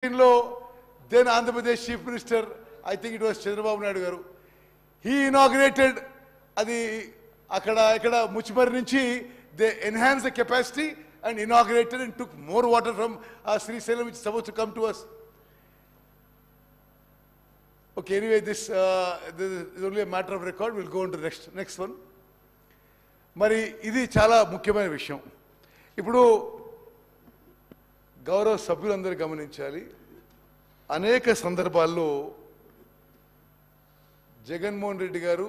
then Andhra Pradesh Chief Minister, I think it was Chandrababu Naidu garu, he inaugurated adi akkada Muchimari nunchi they enhanced the capacity and inaugurated and took more water from Srisailam, which is supposed to come to us. Okay, anyway, this is only a matter of record. We'll go on to the next one. మరి ఇది చాలా ముఖ్యమైన విషయం. ఇప్పుడు గౌరవ సభ్యులందరూ గమనించాలి, అనేక సందర్భాల్లో జగన్మోహన్ రెడ్డి గారు,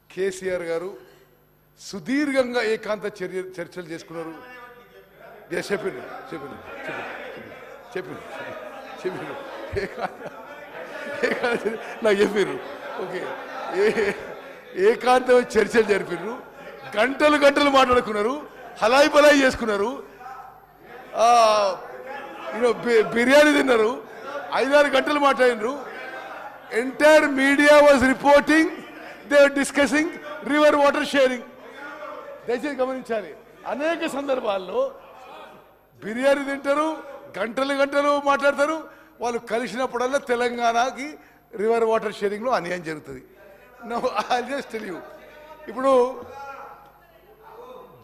కేసీఆర్ గారు సుదీర్ఘంగా ఏకాంత చర్చలు చేసుకున్నారు. చెప్పారు నాకు చెప్పారు. ఓకే, ఏకాంత చర్చలు జరిపారు, గంటలు మాట్లాడుకున్నారు, హలాయి బలాయి చేసుకున్నారు, బిర్యానీ తిన్నారు, 5-6 గంటలు మాట్లాడినారు. Entire media was reporting, they were discussing river water sharing. దయచేసి గమనించాలి, అనేక సందర్భాల్లో బిర్యానీ తింటారు, గంటలు మాట్లాడతారు. వాళ్ళు కలిసినప్పుడల్లా తెలంగాణకి రివర్ వాటర్ షేరింగ్లో అన్యాయం జరుగుతుంది. No I just tell you, ఇప్పుడు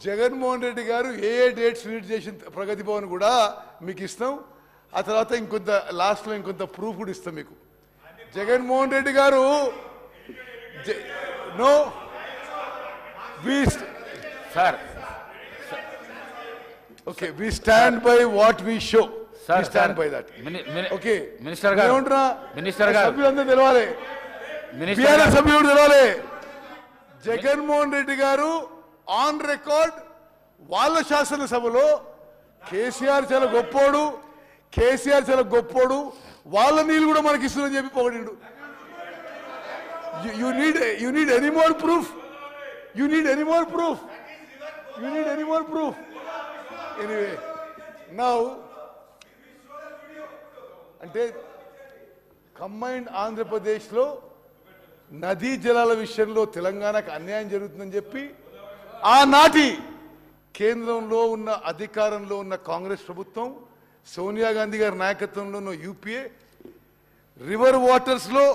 జగన్మోహన్ రెడ్డి గారు ఏ డేట్స్ రిలీజ్ చేసిన ప్రగతి భవన్ కూడా మీకు ఇస్తాం. ఆ తర్వాత ఇంకొంత లాస్ట్లో ఇంకొంత ప్రూఫ్ కూడా ఇస్తాం మీకు. జగన్మోహన్ రెడ్డి గారు no sir, okay, we stand by what we show. Stand by that. Okay, minister గారు సభ్యులందరూ తెలవాలి, బీఆర్ఎస్ సభ్యుడు తెలవాలి. జగన్మోహన్ రెడ్డి గారు ఆన్ రికార్డ్ వాళ్ళ శాసనసభలో కేసీఆర్ చాలా గొప్పోడు, వాళ్ళ నీళ్ళు కూడా మనకి ఇస్తుందని చెప్పి పొగిడిండు. You need any more proof? Anyway, now అంటే కంబైన్డ్ ఆంధ్రప్రదేశ్లో నదీ జలాల విషయంలో తెలంగాణకు అన్యాయం జరుగుతుందని చెప్పి ఆనాటి కేంద్రంలో ఉన్న అధికారంలో ఉన్న కాంగ్రెస్ ప్రభుత్వం, సోనియా గాంధీ గారి నాయకత్వంలో ఉన్న యూపీఏ రివర్ వాటర్స్లో